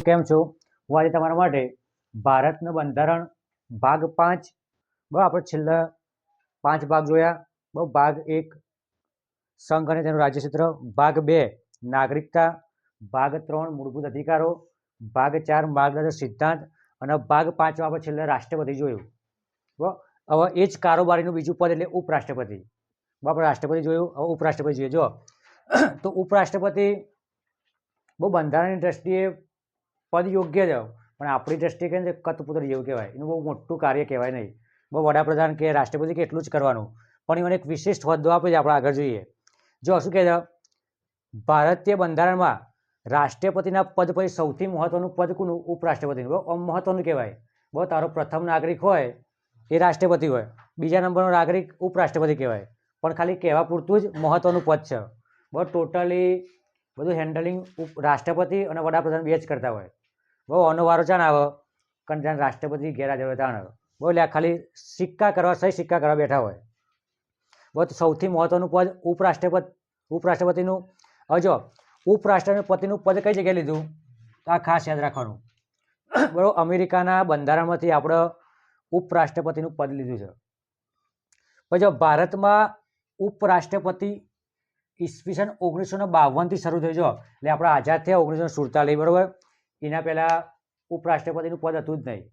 કેમ છો? હું આજે તમારા માટે ભારતનું બંધારણ ભાગ 5 બરાબર આપણે છેલ્લા 5 ભાગ જોયા. બરાબર ભાગ 1 સંઘ અને તેનું રાજ્યક્ષેત્ર, ભાગ 2 નાગરિકતા, ભાગ 3 મૂળભૂત અધિકારો, ભાગ 4 માર્ગદર્શક સિદ્ધાંત અને ભાગ 5 આપણે છેલ્લે રાષ્ટ્રપતિ જોયું. બરાબર હવે એ જ કારોબારીનું બીજું પદ એટલે ઉપરાષ્ટ્રપતિ. બરાબર રાષ્ટ્રપતિ જોયું, હવે ઉપરાષ્ટ્રપતિ જોઈએ. જો તો ઉપરાષ્ટ્રપતિ બહુ બંધારણની દ્રષ્ટિએ પદ યોગ્ય છે, પણ આપણી દ્રષ્ટિએ કહે ને કઠપુતળી જેવું કહેવાય. એનું બહુ મોટું કાર્ય કહેવાય નહીં. બહુ વડાપ્રધાન કે રાષ્ટ્રપતિ કે એટલું જ કરવાનું, પણ એને એક વિશિષ્ટ હોદ્દો આપે છે. આપણે આગળ જોઈએ. જો શું કહે છે, ભારતીય બંધારણમાં રાષ્ટ્રપતિના પદ પછી સૌથી મહત્વનું પદ કોનું? ઉપરાષ્ટ્રપતિનું. બહુ મહત્વનું કહેવાય. બહુ તારો પ્રથમ નાગરિક હોય એ રાષ્ટ્રપતિ હોય, બીજા નંબરનો નાગરિક ઉપરાષ્ટ્રપતિ કહેવાય. પણ ખાલી કહેવા પૂરતું જ મહત્વનું પદ છે. બહુ ટોટલી બધું હેન્ડલિંગ રાષ્ટ્રપતિ અને વડાપ્રધાન બે જ કરતા હોય. બહુ અનવારો ચાણ આવે કારણ ત્યાં રાષ્ટ્રપતિ ગેરહાજર હોય તાણ આવે. બહુ એટલે ખાલી સિક્કા કરવા સિક્કા કરવા બેઠા હોય. બહુ સૌથી મહત્વનું પદ ઉપરાષ્ટ્રપતિનું. હવે જો ઉપરાષ્ટ્રપતિનું પદ કઈ જગ્યાએ લીધું તો આ ખાસ યાદ રાખવાનું. બરાબર અમેરિકાના બંધારણમાંથી આપણે ઉપરાષ્ટ્રપતિનું પદ લીધું છે. પછી જો ભારતમાં ઉપરાષ્ટ્રપતિ ઈસવીસન 1952થી શરૂ થયું. જો એટલે આપણે આઝાદ થયા 1947. બરાબર એના પહેલાં ઉપરાષ્ટ્રપતિનું પદ હતું જ નહીં.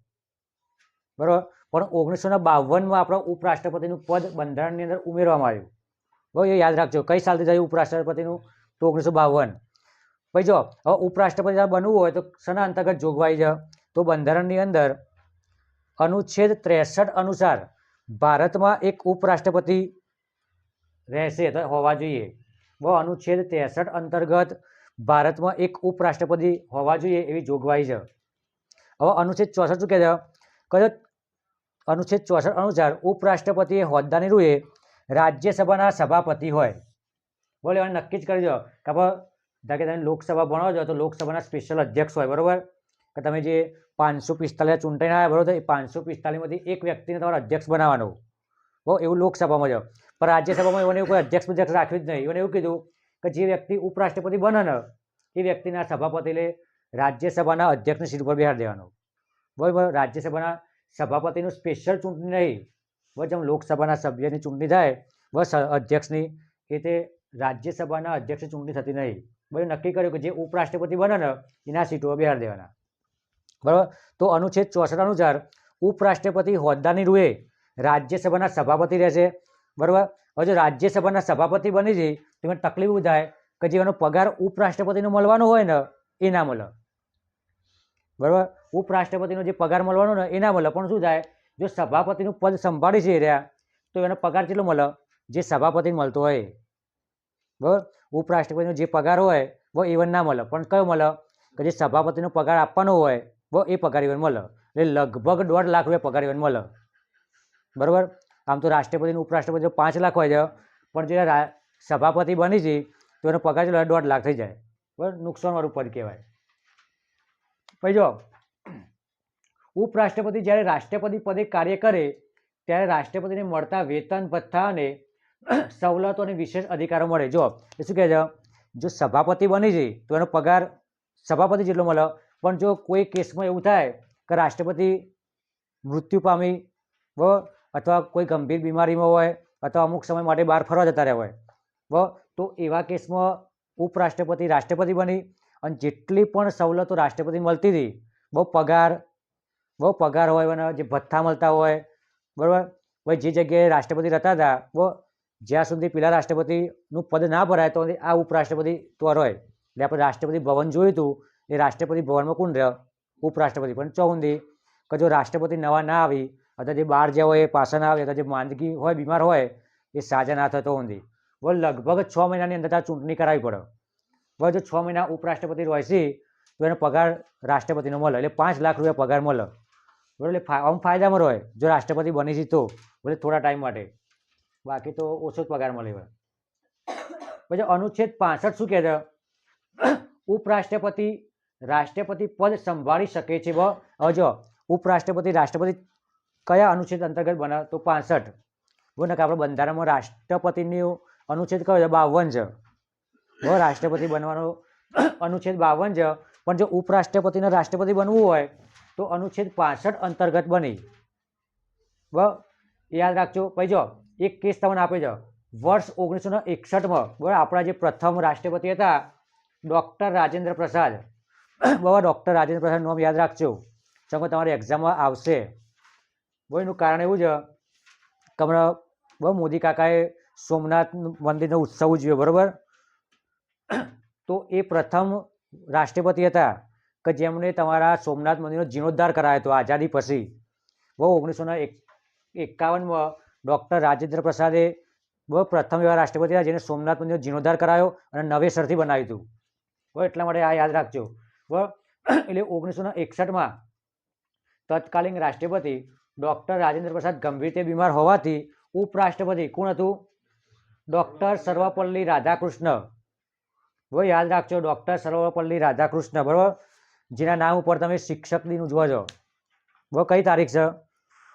બરાબર પણ 1952માં આપણે ઉપરાષ્ટ્રપતિનું પદ બંધારણની અંદર ઉમેરવામાં આવ્યું. બરાબર એ યાદ રાખજો. કઈ સાલથી થયું ઉપરાષ્ટ્રપતિનું? તો 1952. પછી જો હવે ઉપરાષ્ટ્રપતિ બનવું હોય તો શેના અંતર્ગત જોગવાઈ છે? તો બંધારણની અંદર અનુચ્છેદ 63 અનુસાર ભારતમાં એક ઉપરાષ્ટ્રપતિ રહેશે તો હોવા જોઈએ. બહુ અનુચ્છેદ 63 અંતર્ગત ભારતમાં એક ઉપરાષ્ટ્રપતિ હોવા જોઈએ એવી જોગવાઈ છે. હવે અનુચ્છેદ 64 શું કહે છે? કયો અનુચ્છેદ 64 અનુસાર ઉપરાષ્ટ્રપતિ એ હોદ્દાની રૂએ રાજ્યસભાના સભાપતિ હોય. બોલે એને નક્કી જ કરજો કે આપણે તમે લોકસભા ભણો છો તો લોકસભાના સ્પેશિયલ અધ્યક્ષ હોય. બરાબર કે તમે જે 545 ચૂંટાઈને આવ્યા બરાબર, એ 545માંથી એક વ્યક્તિને તમારે અધ્યક્ષ બનાવવાનો. બહુ એવું લોકસભામાં છે. પણ રાજ્યસભામાં એવું કોઈ અધ્યક્ષ રાખ્યું જ નહીં. એને એવું કીધું કે જે વ્યક્તિ ઉપરાષ્ટ્રપતિ બને ને એ વ્યક્તિના સભાપતિને રાજ્યસભાના અધ્યક્ષની સીટ ઉપર બેસાડી દેવાનો. બરાબર રાજ્યસભાના સભાપતિનું સ્પેશિયલ ચૂંટણી નહીં. બસ જેમ લોકસભાના સભ્યની ચૂંટણી થાય બસ અધ્યક્ષની એ તે રાજ્યસભાના અધ્યક્ષની ચૂંટણી થતી નહીં. બધું નક્કી કર્યું કે જે ઉપરાષ્ટ્રપતિ બને ને એના સીટો પર બેસાડી દેવાના. બરાબર તો અનુચ્છેદ 64 અનુસાર ઉપરાષ્ટ્રપતિ હોદ્દાની રૂએ રાજ્યસભાના સભાપતિ રહેશે. બરાબર હવે જો રાજ્યસભાના સભાપતિ બની જાય તો એમાં તકલીફ એવું થાય કે જે એનો પગાર ઉપરાષ્ટ્રપતિનો મળવાનો હોય ને એ ના મળે. બરાબર ઉપરાષ્ટ્રપતિનો જે પગાર મળવાનો ને એ ના મળે. પણ શું થાય, જો સભાપતિનું પદ સંભાળી છે રહ્યા તો એનો પગાર કેટલો મળે? જે સભાપતિને મળતો હોય. બરાબર ઉપરાષ્ટ્રપતિનો જે પગાર હોય બહુ એવન ના મળે, પણ કયો મળે કે જે સભાપતિનો પગાર આપવાનો હોય બહુ એ પગાર એવન મળે. એટલે લગભગ 1.5 લાખ રૂપિયા પગાર એવન મળે. બરાબર આમ તો રાષ્ટ્રપતિનું ઉપરાષ્ટ્રપતિ 5 લાખ હોય છે, પણ જે સભાપતિ બની છે તો એનો પગાર 1.5 લાખ થઈ જાય. બરાબર નુકસાનવાળું પદ કહેવાય. પછી જો ઉપરાષ્ટ્રપતિ જ્યારે રાષ્ટ્રપતિ પદે કાર્ય કરે ત્યારે રાષ્ટ્રપતિને મળતા વેતન ભથ્થા અને સવલતો અને વિશેષ અધિકારો મળે. જો એ શું કહે છે, જો સભાપતિ બની છે તો એનો પગાર સભાપતિ જેટલો મળે. પણ જો કોઈ કેસમાં એવું થાય કે રાષ્ટ્રપતિ મૃત્યુ પામી બરાબર અથવા કોઈ ગંભીર બીમારીમાં હોય અથવા અમુક સમય માટે બહાર ફરવા જતા રહ્યા હોય બરાબર તો એવા કેસમાં ઉપરાષ્ટ્રપતિ રાષ્ટ્રપતિ બની અને જેટલી પણ સવલતો રાષ્ટ્રપતિ મળતી હતી બહુ પગાર હોય અને જે ભથ્થા મળતા હોય બરાબર ભાઈ જે જગ્યાએ રાષ્ટ્રપતિ રહેતા હતા બહુ જ્યાં સુધી પેલા રાષ્ટ્રપતિનું પદ ના ભરાય તો આ ઉપરાષ્ટ્રપતિ તો હોય. એટલે આપણે રાષ્ટ્રપતિ ભવન જોયું હતું એ રાષ્ટ્રપતિ ભવનમાં કોણ રહે? ઉપરાષ્ટ્રપતિ. પણ ચોહુંદી કે જો રાષ્ટ્રપતિ નવા ના આવી અથવા જે બહાર જ્યાં હોય એ પાછા ના આવે અથવા જે માંદગી હોય બીમાર હોય એ સાજા ના થતો ઊંધી બોલ લગભગ 6 મહિનાની અંદર ચૂંટણી કરાવવી પડે. બસ જો 6 મહિના ઉપરાષ્ટ્રપતિ હોય છે તો એનો પગાર રાષ્ટ્રપતિનો મળે એટલે 5 લાખ રૂપિયા પગાર મળે. બરાબર એટલે આમ ફાયદામાં રહે જો રાષ્ટ્રપતિ બની છે તો ભલે થોડા ટાઈમ માટે, બાકી તો ઓછો જ પગાર મળે. પછી અનુચ્છેદ 65 શું કહે છે? ઉપરાષ્ટ્રપતિ રાષ્ટ્રપતિ પદ સંભાળી શકે છે. હવે જો ઉપરાષ્ટ્રપતિ રાષ્ટ્રપતિ કયા અનુચ્છેદ અંતર્ગત બને? તો 65. બોલો ને કે આપણે બંધારણમાં રાષ્ટ્રપતિનું અનુચ્છેદ કયો છે? 52 છે. રાષ્ટ્રપતિ બનવાનો અનુચ્છેદ 52 છે. પણ જો ઉપરાષ્ટ્રપતિને રાષ્ટ્રપતિ બનવું હોય તો અનુચ્છેદ 65 અંતર્ગત બની. બરાબર, યાદ રાખજો. પછી જો એક કેસ તમને આપે છે, વર્ષ 1961માં બરાબર આપણા જે પ્રથમ રાષ્ટ્રપતિ હતા ડૉક્ટર રાજેન્દ્ર પ્રસાદ. બરાબર, ડૉક્ટર રાજેન્દ્ર પ્રસાદ નામ યાદ રાખજો, ચલો તમારી એક્ઝામમાં આવશે. બરાબર, એનું કારણ એવું છે કે હમણાં બરાબર મોદી કાકાએ સોમનાથ મંદિરનો ઉત્સવ ઉજવ્યો, બરાબર. તો એ પ્રથમ રાષ્ટ્રપતિ હતા કે જેમણે તમારા સોમનાથ મંદિરનો જીર્ણોદ્ધાર કરાયો હતો આઝાદી પછી. બહુ 1951માં ડૉક્ટર રાજેન્દ્ર પ્રસાદે બહુ પ્રથમ એવા રાષ્ટ્રપતિ હતા જેને સોમનાથ મંદિરનો જીર્ણોદ્ધાર કરાયો અને નવેસરથી બનાવ્યું હતું. બરાબર, એટલા માટે આ યાદ રાખજો. બરાબર, એટલે 1961માં તત્કાલીન રાષ્ટ્રપતિ ડૉક્ટર રાજેન્દ્ર પ્રસાદ ગંભીર રીતે બીમાર હોવાથી ઉપરાષ્ટ્રપતિ કોણ હતું? ડૉક્ટર સર્વપલ્લી રાધાકૃષ્ણ. બરાબર, યાદ રાખજો, ડૉક્ટર સર્વપલ્લી રાધાકૃષ્ણ. બરાબર, જેના નામ ઉપર તમે શિક્ષક દિન ઉજવો છો. બરાબર, કઈ તારીખ છે?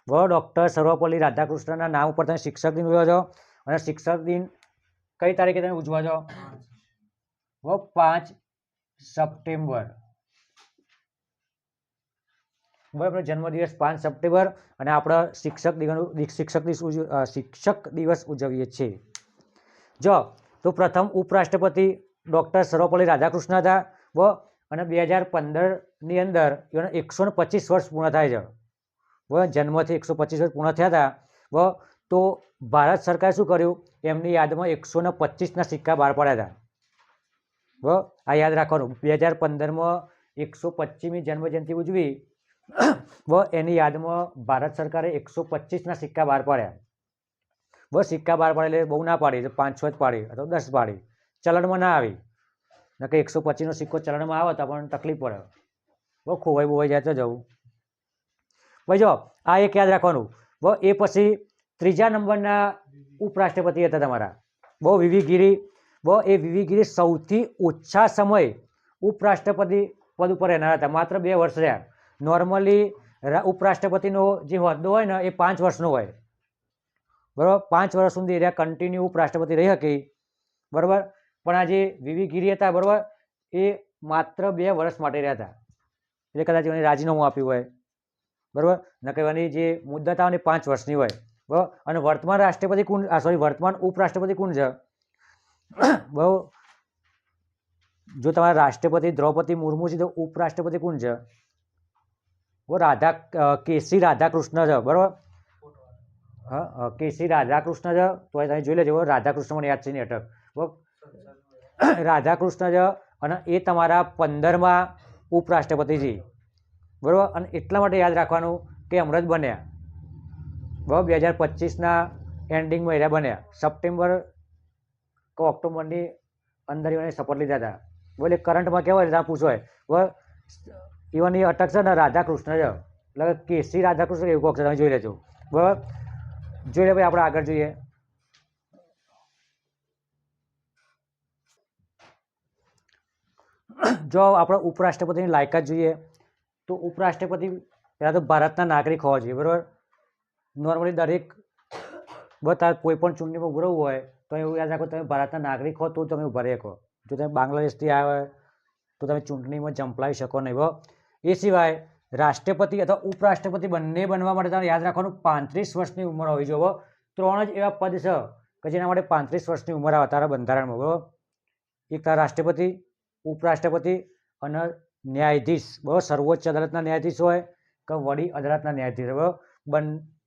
બરાબર, ડૉક્ટર સર્વપલ્લી રાધાકૃષ્ણના નામ ઉપર તમે શિક્ષક દિન ઉજવો છો. અને શિક્ષક દિન કઈ તારીખે તમે ઉજવો છો? બરાબર, 5 સપ્ટેમ્બર. બરાબર, જન્મદિવસ 5 સપ્ટેમ્બર અને આપણે શિક્ષક દિવસ ઉજવીએ છીએ. જો તો પ્રથમ ઉપરાષ્ટ્રપતિ ડૉક્ટર સર્વપલ્લી રાધાકૃષ્ણ હતા. બરાબર, અને 2015ની અંદર એને 125 વર્ષ પૂર્ણ થાય છે. બરાબર, જન્મથી 125 વર્ષ પૂર્ણ થયા હતા. બરાબર, તો ભારત સરકારે શું કર્યું? એમની યાદમાં 125ના સિક્કા બહાર પાડ્યા હતા. બરાબર, આ યાદ રાખવાનું. 2015માં 125મી જન્મજયંતિ ઉજવી. બરાબર, એની યાદમાં ભારત સરકારે 125ના સિક્કા બહાર પાડ્યા. બસ સિક્કા બહાર પાડે એટલે બહુ ના પાડી, 5-6 જ પાડી અથવા 10 પાડી, ચલણમાં ના આવી. નકે 125નો સિક્કો ચલણમાં આવે તો પણ તકલીફ પડે. બહુ ખોવાઈ જાય તો જવું. ભાઈ જો આ એક યાદ રાખવાનું. બહુ એ પછી ત્રીજા નંબરના ઉપરાષ્ટ્રપતિ હતા તમારા બહુ વીવી ગિરી. બહુ એ વીવી ગિરી સૌથી ઓછા સમય ઉપરાષ્ટ્રપતિ પદ ઉપર રહેનાર હતા. માત્ર 2 વર્ષ રહ્યા. નોર્મલી ઉપરાષ્ટ્રપતિનો જે હોદ્દો હોય ને એ 5 વર્ષનો હોય. બરાબર, 5 વર્ષ સુધી રહ્યા કન્ટિન્યુ ઉપરાષ્ટ્રપતિ રહી શકી. બરાબર, પણ આ જે વીવી ગિરી હતા, બરાબર, એ માત્ર 2 વર્ષ માટે રહ્યા હતા. એટલે કદાચ એને રાજીનામું આપ્યું હોય. બરાબર, ન કહેવાની જે મુદ્દત આવે ને 5 વર્ષની હોય. બરાબર, અને વર્તમાન રાષ્ટ્રપતિ કોણ? વર્તમાન ઉપરાષ્ટ્રપતિ કોણ છે? બહુ જો તમારા રાષ્ટ્રપતિ દ્રૌપદી મુર્મુ છે તો ઉપરાષ્ટ્રપતિ કોણ છે? કેસી રાધાકૃષ્ણ છે. બરાબર, હા, કેસી રાધાકૃષ્ણ છે. તો તમે જોઈ લેજો, રાધાકૃષ્ણ મને યાદ છે નહીં અટક. બરાબર, રાધાકૃષ્ણ છે અને એ તમારા 15મા ઉપરાષ્ટ્રપતિ છે. બરાબર, અને એટલા માટે યાદ રાખવાનું કે હમણાં જ બન્યા. બરાબર, 2025ના એન્ડિંગમાં એરા બન્યા. સપ્ટેમ્બર કે ઓક્ટોબરની અંદર એને શપથ લીધા હતા. બોલે કરંટમાં કેવા ત્યાં પૂછવાય. બરાબર, એવાની અટક છે ને રાધાકૃષ્ણ છે. એટલે કેસી રાધાકૃષ્ણ એવું કોક છે, તમે જોઈ લેજો. બરાબર, જોઈ લે ભાઈ. આપણે આગળ જોઈએ. જો આપણે ઉપરાષ્ટ્રપતિની લાયકાત જોઈએ તો ઉપરાષ્ટ્રપતિ પહેલાં તો ભારતના નાગરિક હોવા જોઈએ. બરાબર, નોર્મલી દરેક બધા કોઈ પણ ચૂંટણીમાં ઉભરવું હોય તો એવું યાદ રાખો તમે ભારતના નાગરિક હો તો તમે ઉભા રહી શકો. જો તમે બાંગ્લાદેશથી આવ્યા હોય તો તમે ચૂંટણીમાં ઝંપલાવી શકો નહીં. બરાબર, એ સિવાય રાષ્ટ્રપતિ અથવા ઉપરાષ્ટ્રપતિ બંને બનવા માટે તમારે યાદ રાખવાનું 35 વર્ષની ઉંમર હોવી જોઈએ. 3 જ એવા પદ છે કે જેના માટે 35 વર્ષની ઉંમર આવે તારા બંધારણમાં. બરાબર, એક તારા રાષ્ટ્રપતિ, ઉપરાષ્ટ્રપતિ અને ન્યાયાધીશ. બરાબર, સર્વોચ્ચ અદાલતના ન્યાયાધીશ હોય કે વડી અદાલતના ન્યાયાધીશ. બરાબર,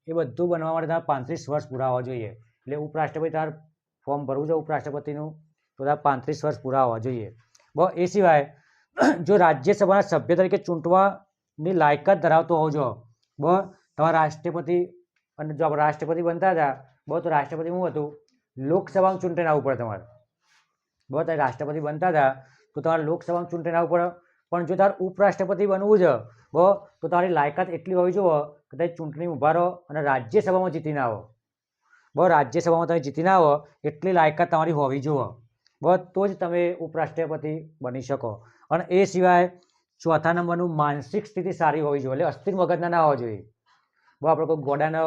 એ બધું બનવા માટે તમારે 35 વર્ષ પૂરા હોવા જોઈએ. એટલે ઉપરાષ્ટ્રપતિ તારે ફોર્મ ભરવું છે ઉપરાષ્ટ્રપતિનું તો તારે 35 વર્ષ પૂરા હોવા જોઈએ. બરાબર, એ સિવાય જો રાજ્યસભાના સભ્ય તરીકે ચૂંટવાની લાયકાત ધરાવતો હોવો જોઈએ. બરાબર, તમારા રાષ્ટ્રપતિ અને જો આપણે રાષ્ટ્રપતિ બનતા હતા બરાબર તો રાષ્ટ્રપતિ શું હતું? લોકસભામાં ચૂંટણી આવવું પડે તમારે. બરાબર, તમે રાષ્ટ્રપતિ બનતા હતા તો તમારે લોકસભામાં ચૂંટણી આવવું પડે. પણ જો તારે ઉપરાષ્ટ્રપતિ બનવું છે બરાબર તો તારી લાયકાત એટલી હોવી જોઈએ કે તમે ચૂંટણી ઉભા રહો અને રાજ્યસભામાં જીતીને આવો. બરાબર, રાજ્યસભામાં તમે જીતીને આવો એટલી લાયકાત તમારી હોવી જોઈએ. બરાબર, તો જ તમે ઉપરાષ્ટ્રપતિ બની શકો. અને એ સિવાય ચોથા નંબરનું માનસિક સ્થિતિ સારી હોવી જોઈએ. એટલે અસ્થિર મગજના ના હોવા જોઈએ. બરાબર, આપણે કોઈ ગોડાને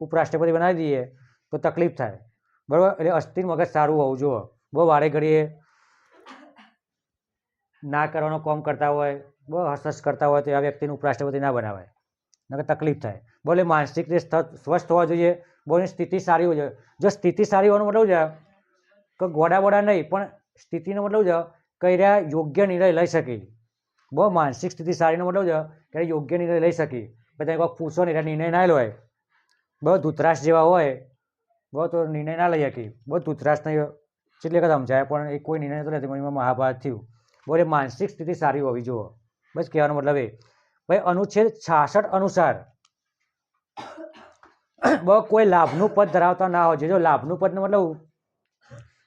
ઉપરાષ્ટ્રપતિ બનાવી દઈએ તો તકલીફ થાય. બરાબર, એટલે અસ્થિર મગજ સારું હોવું જોઈએ. બહુ વારે ઘડીએ ના કરવાનો કોમ કરતા હોય, બહુ હસ કરતા હોય તો આ વ્યક્તિને ઉપરાષ્ટ્રપતિ ના બનાવાય, નકર તકલીફ થાય. બોલે માનસિક રીતે સ્વસ્થ હોવા જોઈએ, બોલે સ્થિતિ સારી હોવી જોઈએ. જો સ્થિતિ સારી હોવાનો મતલબ છે કે ગોડા બોડા નહીં, પણ સ્થિતિનો મતલબ છે કે રહ્યા યોગ્ય નિર્ણય લઈ શકી. બહુ માનસિક સ્થિતિ સારીનો મતલબ છે કે યોગ્ય નિર્ણય લઈ શકી. બધા કોઈ પૂછો નહીં નિર્ણય ના લો હોય, બહુ ધૂતરાશ જેવા હોય, બહુ તો નિર્ણય ના લઈ શકી. બહુ ધૂતરાશ નહીં કેટલી વખત સમજાય પણ એ કોઈ નિર્ણય તો નથી. એમાં મહાભારત થયું. બોલે માનસિક સ્થિતિ સારી હોવી જોઈએ, બસ કહેવાનો મતલબ એ. ભાઈ અનુચ્છેદ 66 અનુસાર બહુ કોઈ લાભનું પદ ધરાવતા ના હોય. જો લાભનું પદનો મતલબ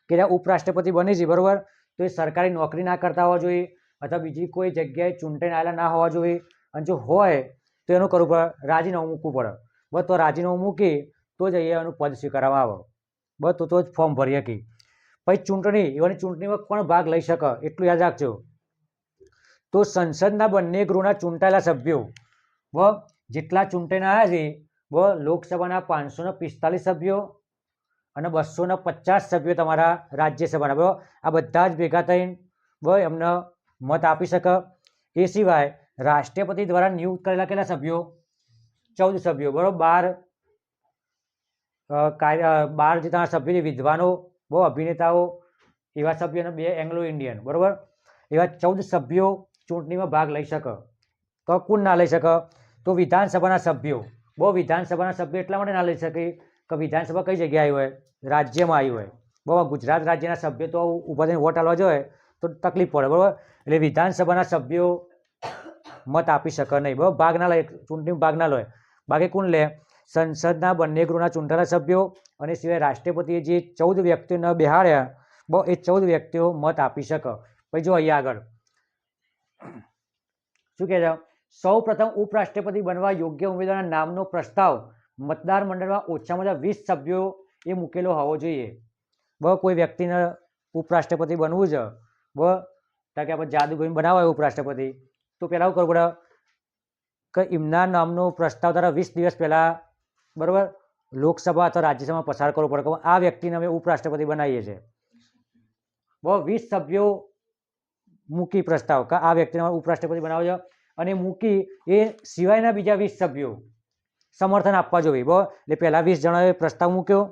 કે ઉપરાષ્ટ્રપતિ બની છે બરોબર, તો એ સરકારી નોકરી ના કરતા હોવા જોઈએ અથવા બીજી કોઈ જગ્યાએ ચૂંટાઈને આવેલા ના હોવા જોઈએ. અને જો હોય તો એનું કરવું પડે, રાજીનામું મૂકવું પડે. બસ તો રાજીનામું મૂકી તો જ એનું પદ સ્વીકારવામાં આવે. બસ તો જ ફોર્મ ભરી શકી. પછી ચૂંટણી, એવાની ચૂંટણીમાં કોણ ભાગ લઈ શકે એટલું યાદ રાખજો. તો સંસદના બંને ગૃહના ચૂંટાયેલા સભ્યો જેટલા ચૂંટાઈને આવ્યા છે, લોકસભાના 545 સભ્યો અને 250 સભ્યો તમારા રાજ્યસભાના, બરાબર, આ બધા જ ભેગા થઈને એમને મત આપી શકે. એ સિવાય રાષ્ટ્રપતિ દ્વારા નિયુક્ત કરેલા કેટલા સભ્યો? 14 સભ્યો, બરાબર. 12 જે તમારા સભ્યો છે વિદ્વાનો, અભિનેતાઓ એવા સભ્યો અને 2 એંગ્લો ઇન્ડિયન, બરાબર. એવા 14 સભ્યો ચૂંટણીમાં ભાગ લઈ શકે. તો કોણ ના લઈ શકે? તો વિધાનસભાના સભ્યો. વિધાનસભાના સભ્યો એટલા માટે ના લઈ શકે કે વિધાનસભા કઈ જગ્યાએ આવી હોય? રાજ્યમાં આવી હોય. ગુજરાત રાજ્યના સભ્યો તો ઊભા થઈને વોટ આપવા જોઈએ તો તકલીફ પડે, બરાબર. એટલે વિધાનસભાના સભ્યો મત આપી શકે નહીં, બરાબર. ભાગ ના લે, ચૂંટણીમાં ભાગ ના લે. બાકી કોણ લે? સંસદના બંને ગૃહના ચૂંટાયેલા સભ્યો અને સિવાય રાષ્ટ્રપતિએ જે 14 વ્યક્તિઓને બેહાડ્યા, એ 14 વ્યક્તિઓ મત આપી શકે. પછી જો અહીંયા આગળ શું કહે છે? સૌ પ્રથમ ઉપરાષ્ટ્રપતિ બનવા યોગ્ય ઉમેદવારના નામનો પ્રસ્તાવ મતદાર મંડળમાં ઓછામાં ઓછા 20 સભ્યો એ મૂકેલો હોવો જોઈએ. કોઈ વ્યક્તિને ઉપરાષ્ટ્રપતિ બનવું છે, કે આપણે જાદુગરી બનાવવા હોય ઉપરાષ્ટ્રપતિ, તો પહેલાં શું કરવું પડે કે એમના નામનો પ્રસ્તાવ તારા 20 દિવસ પહેલાં, બરાબર, લોકસભા અથવા રાજ્યસભામાં પસાર કરવો પડે કે આ વ્યક્તિને અમે ઉપરાષ્ટ્રપતિ બનાવીએ છીએ. 20 સભ્યો મૂકી પ્રસ્તાવ કે આ વ્યક્તિને ઉપરાષ્ટ્રપતિ બનાવો છે, અને મૂકી એ સિવાયના બીજા 20 સભ્યો સમર્થન આપવા જોઈએ. એટલે પહેલા 20 જણાએ પ્રસ્તાવ મૂક્યો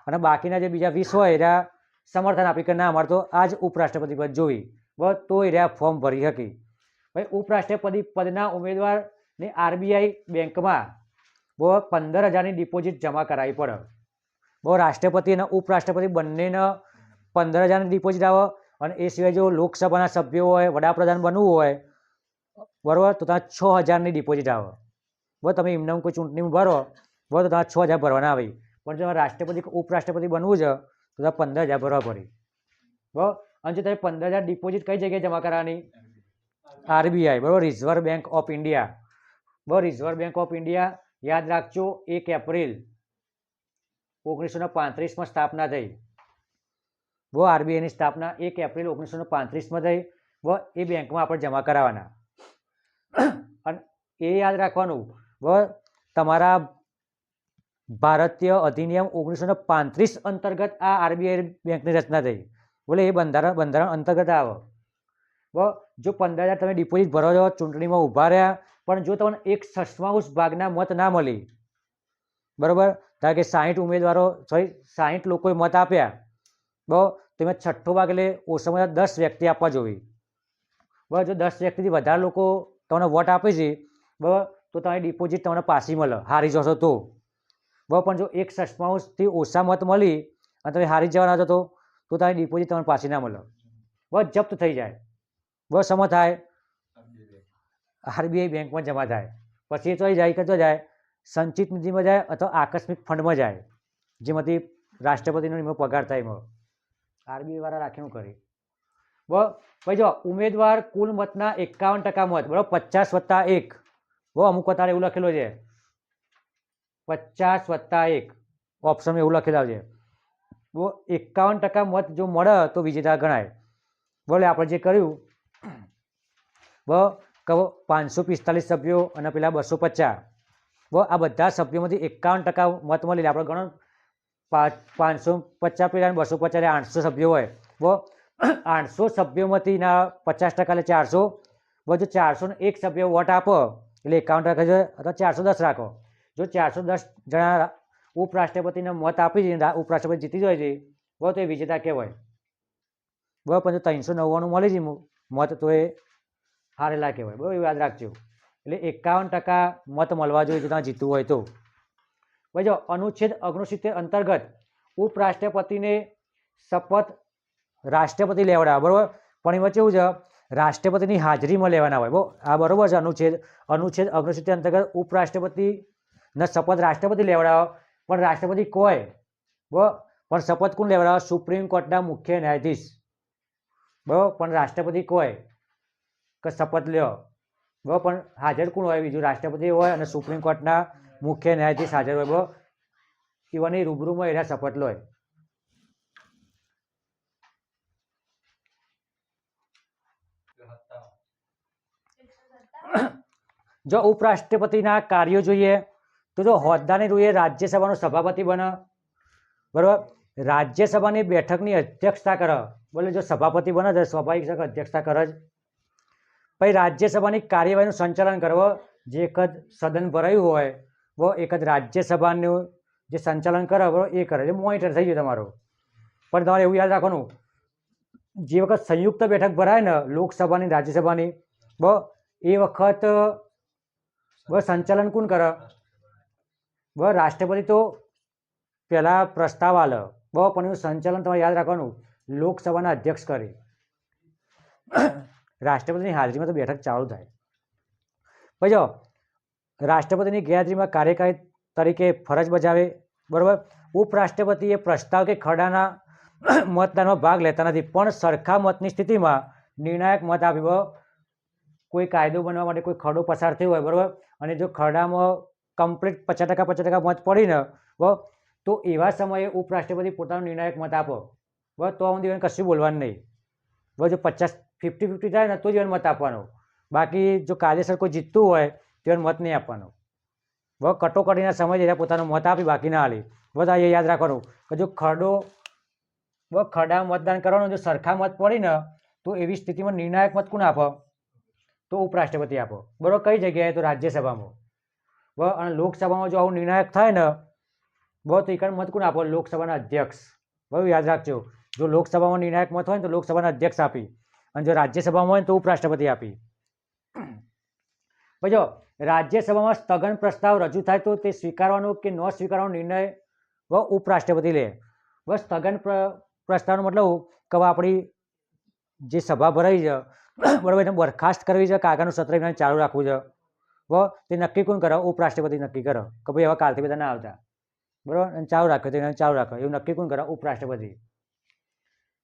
અને બાકીના જે બીજા 20 હોય એના સમર્થન આપી કે ના અમારે તો આ જ ઉપરાષ્ટ્રપતિ પદ જોઈ, તો એ ફોર્મ ભરી શકી. ભાઈ ઉપરાષ્ટ્રપતિ પદના ઉમેદવારને RBI બેંકમાં 15,000ની ડિપોઝિટ જમા કરાવવી પડે. રાષ્ટ્રપતિ અને ઉપરાષ્ટ્રપતિ બંનેને 15,000ની ડિપોઝિટ આવે. અને એ સિવાય જો લોકસભાના સભ્યો હોય, વડાપ્રધાન બનવું હોય, બરાબર, તો ત્યાં 6,000ની ડિપોઝિટ આવે. તમે એમને કોઈ ચૂંટણીમાં ભરો, તો તમારે 6,000 ભરવાના આવે. પણ જો તમારે રાષ્ટ્રપતિ કે ઉપરાષ્ટ્રપતિ બનવું છે તો તમારે 15,000 ભરવા પડે. અને જો તમે 15,000 ડિપોઝિટ કઈ જગ્યાએ જમા કરવાની? RBI, બરાબર, reserve bank of India. Reserve bank of India યાદ રાખજો 1 એપ્રિલ 1935માં સ્થાપના થઈ. RBIની સ્થાપના 1 એપ્રિલ 1935માં થઈ. એ બેંકમાં આપણે જમા કરાવવાના. અને એ યાદ રાખવાનું, તમારા ભારતીય અધિનિયમ 1935 અંતર્ગત આ RBI બેંકની રચના થઈ. એ બંધારણ અંતર્ગત આવે. જો 15,000 તમે ડિપોઝિટ ભરો છો, ચૂંટણીમાં ઊભા રહ્યા, પણ જો તમને 1/6 ભાગના મત ના મળી, બરાબર, કારણ કે 60 ઉમેદવારો 60 લોકોએ મત આપ્યા, તમે 6ઠ્ઠો ભાગ એટલે ઓછામાં ઓછા 10 વ્યક્તિ આપવા જોઈએ. જો 10 વ્યક્તિથી વધારે લોકો તમને વોટ આપે છે, તો તમારી ડિપોઝિટ તમને પાછી મળે, હારી જશો તો. પણ જો 1/6થી ઓછા મત મળી અને તમે હારી જવાના છો તો તમારી ડિપોઝિટ તમને પાછી ના મળે, જપ્ત થઈ જાય. સમજ થાય? RBI બેંકમાં જમા થાય. પછી એ તો જાય કે જાય સંચિત નિધિમાં જાય અથવા આકસ્મિક ફંડમાં જાય, જેમાંથી રાષ્ટ્રપતિનો એમાં પગાર થાય. એમાં RBI વાળા રાખીને કરે. પછી જો ઉમેદવાર કુલ મતના 51% મત, બરાબર, 50+1. અમુક વતારે એવું લખેલું છે 50+1 ઓપ્શન એવું લખેલા છે. 51% મત જો મળે તો વિજેતા ગણાય. આપણે જે કર્યું 545 સભ્યો અને પેલા 250, આ બધા સભ્યોમાંથી 51% મત મળી. આપણે ગણો 550 પેલા 250 800 સભ્યો હોય, 800 સભ્યોમાંથીના 50% એટલે 400, જો 401 સભ્યો વોટ આપો એટલે 51% છે, અથવા 410 રાખો. જો 410 જણા ઉપરાષ્ટ્રપતિને મત આપી દે, ઉપરાષ્ટ્રપતિ જીતી જાય છે, બરાબર, તો એ વિજેતા કહેવાય. બરાબર, પણ જો 399 મળી જાય મત તો એ હારેલા કહેવાય. બરાબર, એવું યાદ રાખજો. એટલે 51% મત મળવા જોઈએ જો તમે જીતવું હોય તો. ભાઈ જો અનુચ્છેદ 69 અંતર્ગત ઉપરાષ્ટ્રપતિને શપથ રાષ્ટ્રપતિ લેવડાવે, બરાબર, પણ એમાં કેવું છે, રાષ્ટ્રપતિની હાજરીમાં લેવાના હોય. આ બરોબર છે. અનુચ્છેદ 69 અંતર્ગત ઉપરાષ્ટ્રપતિના શપથ રાષ્ટ્રપતિ લેવડાવે, પણ રાષ્ટ્રપતિ કોઈ, બરાબર, પણ શપથ કોણ લેવડાવે? સુપ્રીમ કોર્ટના મુખ્ય ન્યાયાધીશ. બરાબર, પણ રાષ્ટ્રપતિ કોઈ કે શપથ લ્યો, બરાબર, પણ હાજર કોણ હોય? બીજું રાષ્ટ્રપતિ હોય અને સુપ્રીમ કોર્ટના મુખ્ય ન્યાયાધીશ હાજર હોય. બરાબર, એવાની રૂબરૂમાં એના શપથ લે. જો ઉપરાષ્ટ્રપતિના કાર્યો જોઈએ તો જો હોદ્દાની રૂએ રાજ્યસભાનો સભાપતિ બને, બરાબર, રાજ્યસભાની બેઠકની અધ્યક્ષતા કરે. બોલે જો સભાપતિ બને તો સ્વાભાવિક છે કે અધ્યક્ષતા કરે જ. પછી રાજ્યસભાની કાર્યવાહીનું સંચાલન કરવો. જે એક જ સદન ભરાયું હોય, બરાબર, એક જ રાજ્યસભાનું જે સંચાલન કરે, બરાબર, એ કરે. મોનિટર થઈ ગયું તમારું. પણ તમારે એવું યાદ રાખવાનું, જે વખત સંયુક્ત બેઠક ભરાય ને લોકસભાની રાજ્યસભાની, બરાબર, એ વખત બસ સંચાલન કોણ કરે? બરાબર, રાષ્ટ્રપતિ તો પહેલા પ્રસ્તાવ આલે, બરાબર, પણ એનું સંચાલન તમારે યાદ રાખવાનું લોકસભાના અધ્યક્ષ કરે. રાષ્ટ્રપતિની હાજરીમાં તો બેઠક ચાલુ થાય. પછી જો રાષ્ટ્રપતિની ગેરહાજરીમાં કાર્યકારી તરીકે ફરજ બજાવે, બરાબર. ઉપરાષ્ટ્રપતિએ પ્રસ્તાવ કે ખરડાના મતદાનમાં ભાગ લેતા નથી, પણ સરખા મતની સ્થિતિમાં નિર્ણાયક મત આપ્યો. કોઈ કાયદો બનવા માટે કોઈ ખરડો પસાર થયો હોય, બરાબર, અને જો ખરડામાં કમ્પ્લીટ 50% મત પડીને, બરાબર, તો એવા સમયે ઉપરાષ્ટ્રપતિ પોતાનો નિર્ણાયક મત આપો, બરાબર, તો હું કશું બોલવાનું નહીં. બરાબર, જો 50-50 થાય ને તો જ મત આપવાનો. બાકી જો કાયદેસર કોઈ જીતતું હોય તો મત નહીં આપવાનો. બરાબર, કટોકટીના સમયે એને પોતાનો મત આપી, બાકી ના હાલી. બધા એ યાદ રાખવાનું કે જો ખરડો, બરાબર, ખરડામાં મતદાન કરવાનું, જો સરખા મત પડીને તો એવી સ્થિતિમાં નિર્ણાયક મત કોણ આપો? તો ઉપરાષ્ટ્રપતિ આપો. બરાબર, કઈ જગ્યાએ? તો રાજ્યસભામાં. બરાબર, અને લોકસભામાં જો આવું નિર્ણાયક થાય ને, બરાબર, તો એ મત કોણ આપો? લોકસભાના અધ્યક્ષ. બરાબર, યાદ રાખજો. જો લોકસભામાં નિર્ણાયક મત હોય ને તો લોકસભાના અધ્યક્ષ આપી, અને જો રાજ્યસભામાં હોય ને તો ઉપરાષ્ટ્રપતિ આપી. પછી જો રાજ્યસભામાં સ્થગન પ્રસ્તાવ રજૂ થાય તો તે સ્વીકારવાનો કે ન સ્વીકારવાનો નિર્ણય ઉપરાષ્ટ્રપતિ લે. બસ સ્થગન પ્રસ્તાવનો મતલબ કે આપણી જે સભા ભરાઈ છે, બરાબર, એને બરખાસ્ત કરવી છે, કાગળનું સત્ર ચાલુ રાખવું છે, બરાબર, તે નક્કી કોણ કરે? ઉપરાષ્ટ્રપતિ નક્કી કરે કે ભાઈ હવે કાલથી બધા ના આવતા, બરાબર, અને ચાલુ રાખે તો એને ચાલુ રાખે. એવું નક્કી કોણ કરે? ઉપરાષ્ટ્રપતિ.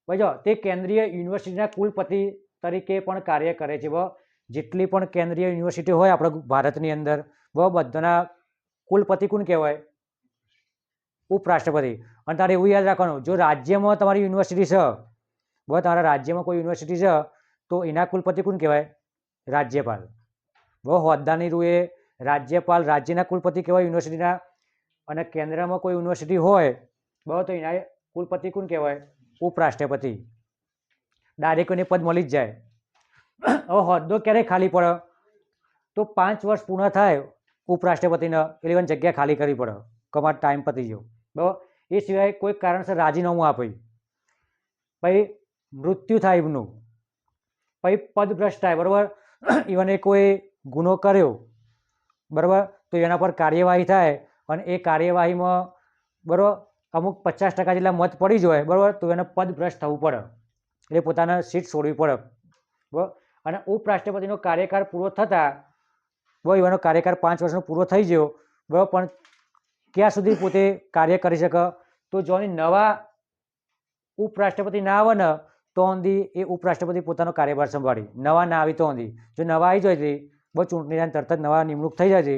ભાઈ જો તે કેન્દ્રીય યુનિવર્સિટીના કુલપતિ તરીકે પણ કાર્ય કરે છે. જેટલી પણ કેન્દ્રીય યુનિવર્સિટી હોય આપણા ભારતની અંદર, બરાબર, બધાના કુલપતિ કોણ કહેવાય? ઉપરાષ્ટ્રપતિ. અને તારે એવું યાદ રાખવાનું, જો રાજ્યમાં તમારી યુનિવર્સિટી છે, બરાબર, તમારા રાજ્યમાં કોઈ યુનિવર્સિટી છે તો એના કુલપતિ કોણ કહેવાય? રાજ્યપાલ. બરાબર, હોદ્દાની રૂએ રાજ્યપાલ રાજ્યના કુલપતિ કહેવાય યુનિવર્સિટીના. અને કેન્દ્રમાં કોઈ યુનિવર્સિટી હોય, બરાબર, તો એના કુલપતિ કોણ કહેવાય? ઉપરાષ્ટ્રપતિ. ડાયરેક્ટ એને પદ મળી જ જાય. હવે હોદ્દો ક્યારે ખાલી પડે? તો 5 વર્ષ પૂર્ણ થાય ઉપરાષ્ટ્રપતિને એટલે જગ્યા ખાલી કરવી પડે, કમાટ ટાઈમ પતી ગયો, બરાબર. એ સિવાય કોઈ કારણસર રાજીનામું આપે, પછી મૃત્યુ થાય એમનું, પછી પદભ્રષ્ટ થાય, બરાબર, ઇવને કોઈ ગુનો કર્યો, બરાબર, તો એના પર કાર્યવાહી થાય, અને એ કાર્યવાહીમાં, બરાબર, અમુક 50% જેટલા મત પડી જ હોય, બરાબર, તો એને પદભ્રષ્ટ થવું પડે, એટલે પોતાના સીટ છોડવી પડે, બરાબર. અને ઉપરાષ્ટ્રપતિનો કાર્યકાળ પૂરો થતાં, બરાબર, એનો કાર્યકાળ 5 વર્ષનો પૂરો થઈ ગયો, બરાબર, પણ ક્યાં સુધી પોતે કાર્ય કરી શકે? તો જો નવા ઉપરાષ્ટ્રપતિ ના આવે ને તો એ ઉપરાષ્ટ્રપતિ પોતાનો કાર્યભાર સંભાળી. નવા ના આવી તો જો નવા આવી જાય છે, બહુ ચૂંટણી તરત જ નવા નિમણૂક થઈ જાય છે,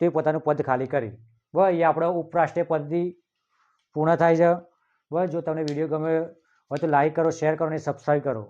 તે પોતાનું પદ ખાલી કરી, બરાબર. એ આપણો ઉપરાષ્ટ્રપતિ પૂર્ણ થાય છે. બસ, જો તમને વિડીયો ગમે હોય તો લાઈક કરો, શેર કરો અને સબસ્ક્રાઈબ કરો.